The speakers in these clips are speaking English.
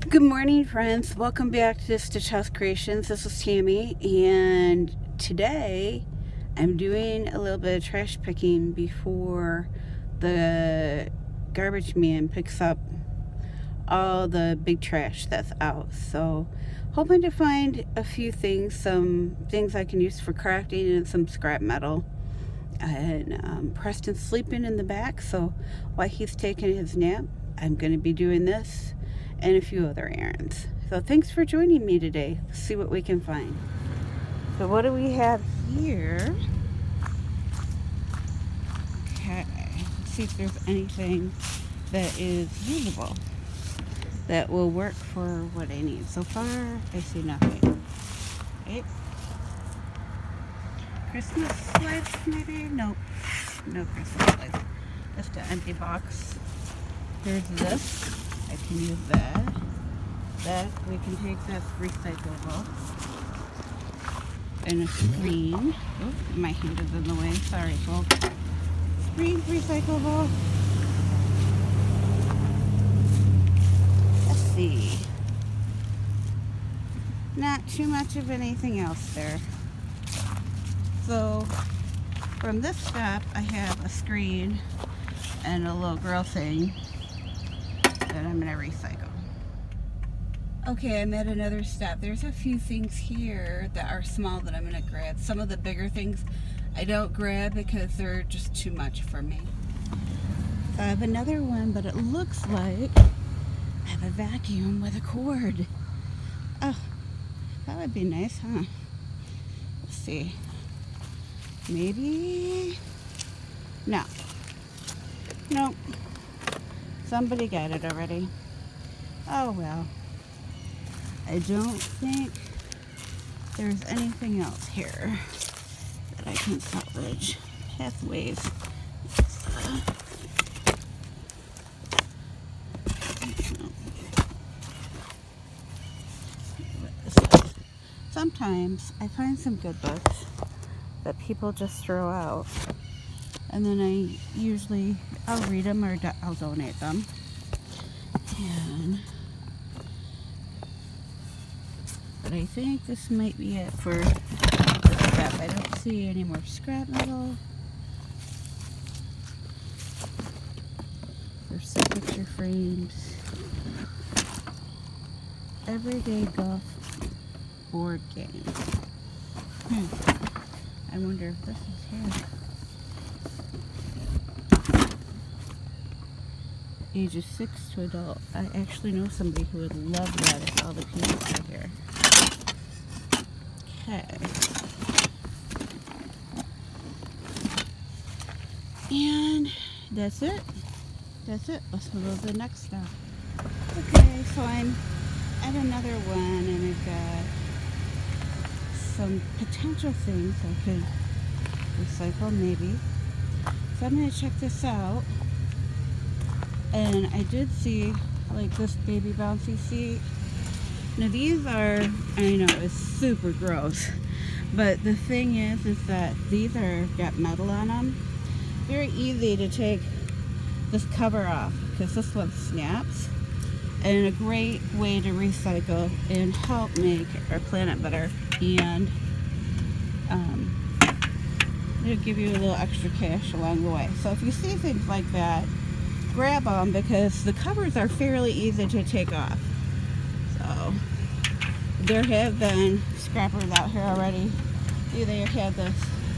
Good morning, friends. Welcome back to Stitch House Creations. This is Tammy, and today I'm doing a little bit of trash picking before the garbage man picks up all the big trash that's out. So, hoping to find a few things, some things I can use for crafting and some scrap metal. And Preston's sleeping in the back, so while he's taking his nap, I'm going to be doing this and a few other errands. So thanks for joining me today. Let's see what we can find. So what do we have here? Okay, let's see if there's anything that is usable that will work for what I need. So far, I see nothing. Okay. Christmas lights, maybe? Nope. No Christmas lights. Just an empty box. Here's this. I can use that. That, we can take that's recyclable. And a screen. Oop, my hand is in the way. Sorry, folks. Screen recyclable. Let's see. Not too much of anything else there. So, from this step, I have a screen and a little grill thing that I'm going to recycle. Okay, I'm at another step. There's a few things here that are small that I'm going to grab. Some of the bigger things I don't grab because they're just too much for me. So I have another one, but it looks like I have a vacuum with a cord. Oh, that would be nice, huh? Let's see. Maybe? No. Nope. Somebody got it already. Oh well. I don't think there's anything else here that I can salvage. Pathways. Sometimes I find some good books that people just throw out, and then I'll read them or I'll donate them. But I think this might be it for the scrap. I don't see any more scrap metal. There's some picture frames. Everyday golf board game. I wonder if this is here. Ages 6 to adult. I actually know somebody who would love that if all the people are here. Okay. And that's it. That's it. Let's go to the next step. Okay, so I'm at another one and I've got some potential things I could recycle maybe. So I'm going to check this out. And I did see like this baby bouncy seat. Now these are, I know it's super gross, but the thing is that these got metal on them. Very easy to take this cover off because this one snaps. And a great way to recycle and help make our planet better. And it'll give you a little extra cash along the way. So if you see things like that, grab them because the covers are fairly easy to take off. So there have been scrappers out here already. They have this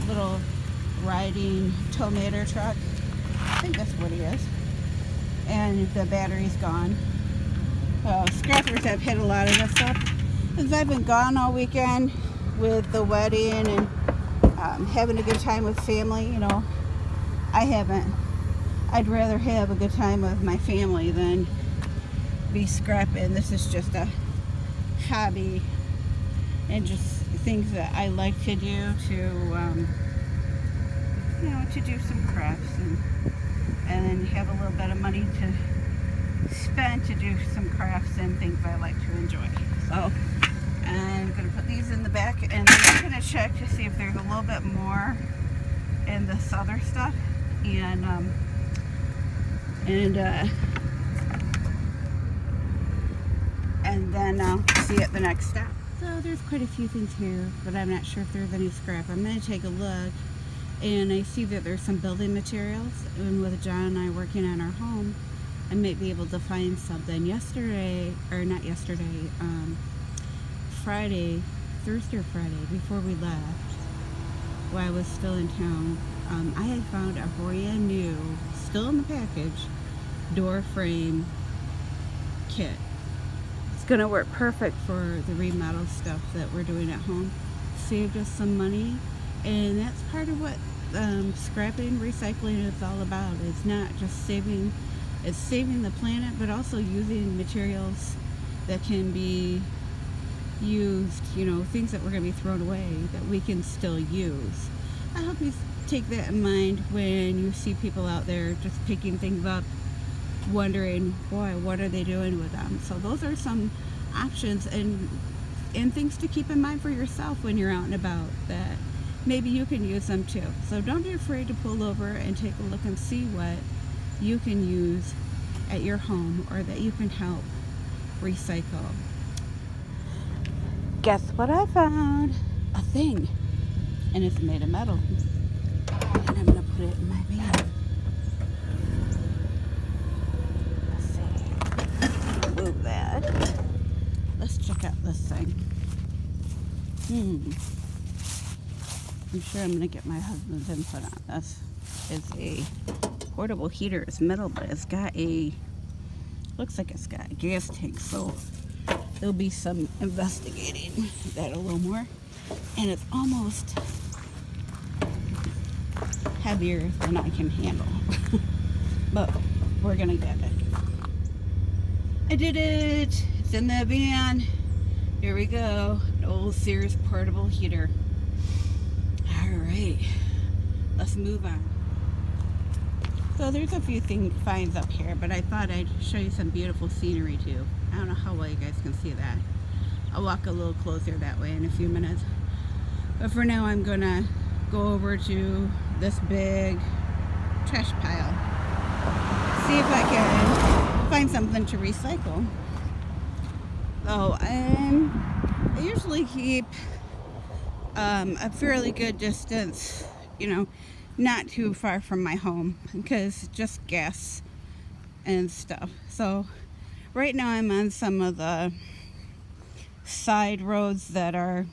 little riding tomato truck. I think that's what he is. And the battery's gone. Scrappers have hit a lot of this stuff. Since I've been gone all weekend with the wedding and having a good time with family, you know, I haven't. I'd rather have a good time with my family than be scrapping. This is just a hobby and just things that I like to do to, you know, to do some crafts and then have a little bit of money to spend to do some crafts and things I like to enjoy. So I'm going to put these in the back and then I'm going to check to see if there's a little bit more in this other stuff. then I'll see you at the next stop. So there's quite a few things here, but I'm not sure if there's any scrap. I'm going to take a look, and I see that there's some building materials, and with John and I working on our home, I might be able to find something. Thursday or Friday, before we left, while I was still in town, I had found a brand new, still in the package, door frame kit. It's gonna work perfect for the remodel stuff that we're doing at home. Saved us some money, and that's part of what scrapping, recycling is all about. It's not just saving, it's saving the planet, but also using materials that can be used, you know, things that were going to be thrown away that we can still use. I hope you take that in mind when you see people out there just picking things up, wondering, boy, what are they doing with them? So those are some options and things to keep in mind for yourself when you're out and about, that maybe you can use them too. So don't be afraid to pull over and take a look and see what you can use at your home or that you can help recycle. Guess what I found? A thing. And it's made of metal. And I'm going to put it in my van. Let's see. Move that. Let's check out this thing. I'm sure I'm going to get my husband's input on this. It's a portable heater. It's metal, but it's got a, looks like it's got a gas tank. So there'll be some investigating that a little more. And it's almost heavier than I can handle. But we're gonna get it. I did it! It's in the van. Here we go. An old Sears portable heater. Alright. Let's move on. So there's a few finds up here, but I thought I'd show you some beautiful scenery too. I don't know how well you guys can see that. I'll walk a little closer that way in a few minutes. But for now, I'm gonna go over to this big trash pile. See if I can find something to recycle. So I usually keep a fairly good distance, you know, not too far from my home, because just gas and stuff. So right now I'm on some of the side roads that are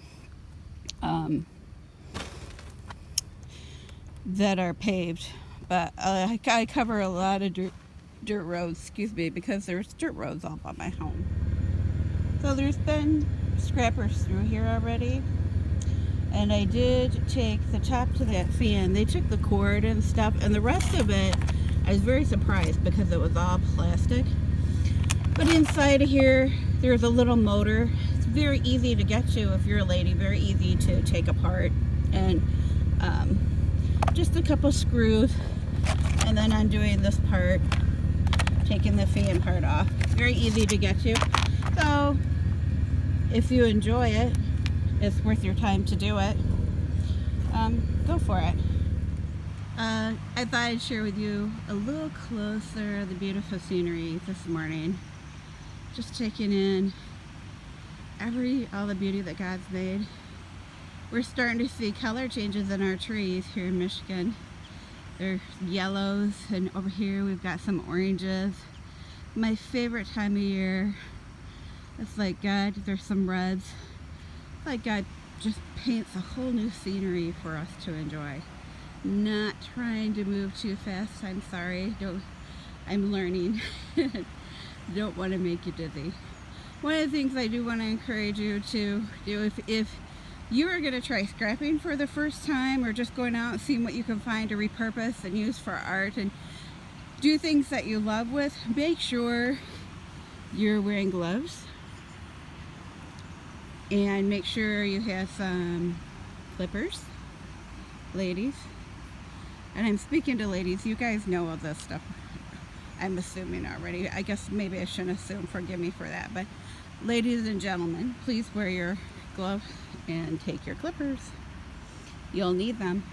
paved, but I cover a lot of dirt roads, because there's dirt roads all by my home. So there's been scrappers through here already, and I did take the top to that fan. They took the cord and stuff, and the rest of it I was very surprised because it was all plastic. But inside of here there's a little motor. It's very easy to get to if you're a lady, very easy to take apart, and just a couple screws, and then undoing this part, taking the fan part off. Very easy to get to. So if you enjoy it, it's worth your time to do it. Go for it. I thought I'd share with you a little closer the beautiful scenery this morning. Just taking in all the beauty that God's made. We're starting to see color changes in our trees here in Michigan. There's yellows, and over here we've got some oranges. My favorite time of year. It's like God, there's some reds. It's like God just paints a whole new scenery for us to enjoy. Not trying to move too fast, I'm sorry. I'm learning. Don't want to make you dizzy. One of the things I do want to encourage you to do, if you are going to try scrapping for the first time, or just going out and seeing what you can find to repurpose and use for art and do things that you love with, make sure you're wearing gloves, and make sure you have some clippers, ladies. And I'm speaking to ladies, you guys know all this stuff, I'm assuming already. I guess maybe I shouldn't assume, forgive me for that. But ladies and gentlemen, please wear your glove and take your clippers. You'll need them.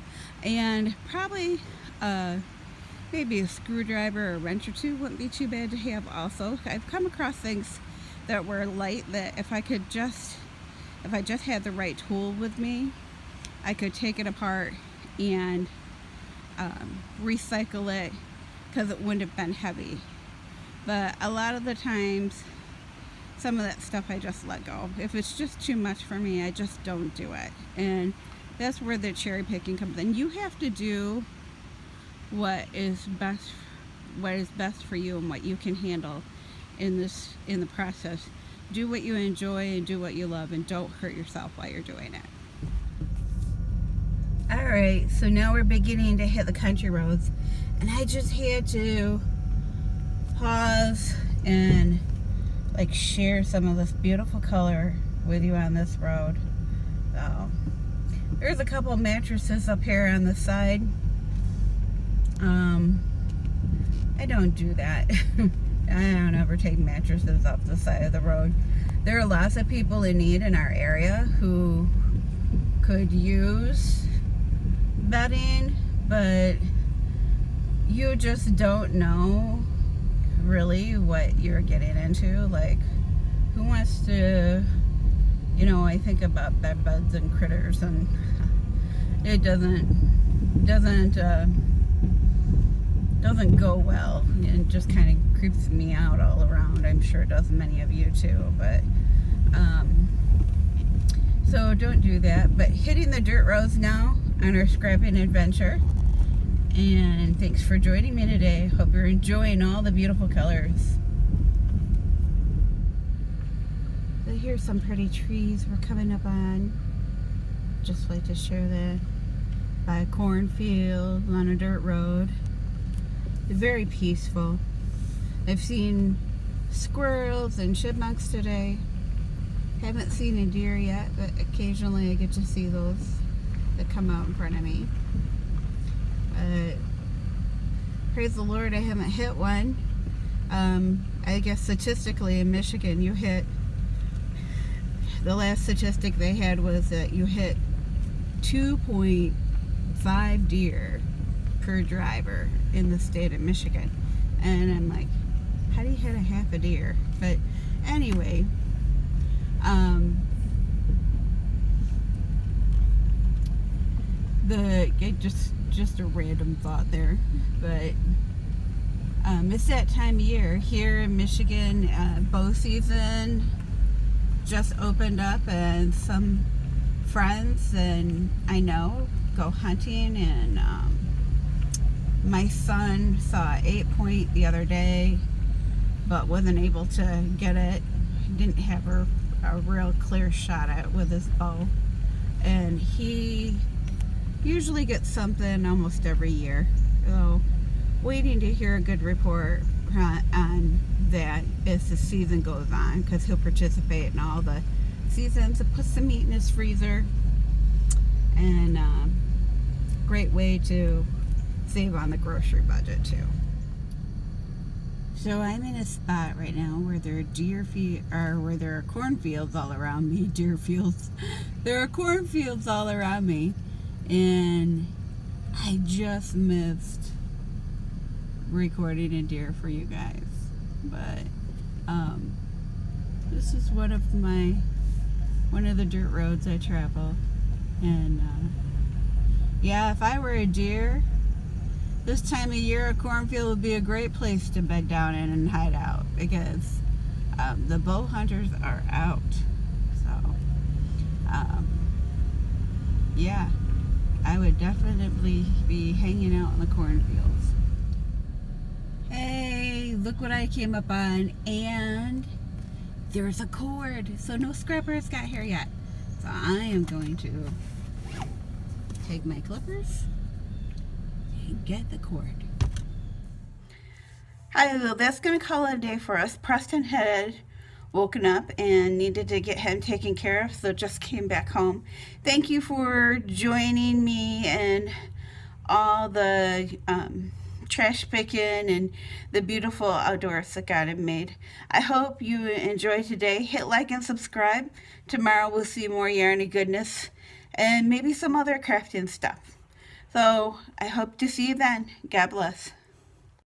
And probably maybe a screwdriver or a wrench or two wouldn't be too bad to have also. I've come across things that were light, that if I just had the right tool with me, I could take it apart and recycle it, because it wouldn't have been heavy. But a lot of the times, some of that stuff I just let go. If it's just too much for me, I just don't do it. And that's where the cherry picking comes in. You have to do what is best for you and what you can handle in the process. Do what you enjoy and do what you love, and don't hurt yourself while you're doing it. Alright, so now we're beginning to hit the country roads, and I just had to pause and like share some of this beautiful color with you on this road. So there's a couple mattresses up here on the side. I don't do that. I don't ever take mattresses off the side of the road. There are lots of people in need in our area who could use bedding, but you just don't know really what you're getting into. Like, who wants to, I think about bed bugs and critters, and it doesn't go well. It just kind of creeps me out all around. I'm sure it does many of you too, but so don't do that. But hitting the dirt roads now on our scrapping adventure. And thanks for joining me today. Hope you're enjoying all the beautiful colors. So here's some pretty trees we're coming up on. Just like to share that. By a cornfield on a dirt road. It's very peaceful. I've seen squirrels and chipmunks today. Haven't seen a deer yet, but occasionally I get to see those that come out in front of me. But praise the Lord, I haven't hit one. I guess statistically in Michigan, the last statistic they had was that you hit 2.5 deer per driver in the state of Michigan. And I'm like, how do you hit a half a deer? But anyway, just a random thought there, but it's that time of year here in Michigan. Bow season just opened up, and some friends and I know go hunting, and my son saw 8-point the other day, but wasn't able to get it. He didn't have a real clear shot at it with his bow, and he usually gets something almost every year. So waiting to hear a good report on that as the season goes on, because he'll participate in all the seasons. It puts some meat in his freezer, and great way to save on the grocery budget too. So I'm in a spot right now where there are cornfields all around me. Deer fields. There are cornfields all around me, and I just missed recording a deer for you guys. But this is one of the dirt roads I travel, and yeah, if I were a deer, this time of year, a cornfield would be a great place to bed down in and hide out, because the bow hunters are out. So, yeah, I would definitely be hanging out in the cornfields. Hey, look what I came up on, and there's a cord. So no scrappers got here yet. So I am going to take my clippers and get the cord. Hi, well, that's going to call it a day for us. Preston had woken up and needed to get him taken care of, so just came back home. Thank you for joining me and all the trash picking and the beautiful outdoors that God had made. I hope you enjoyed today. Hit like and subscribe. Tomorrow we'll see more yarn and goodness, and maybe some other crafting stuff. So I hope to see you then. God bless.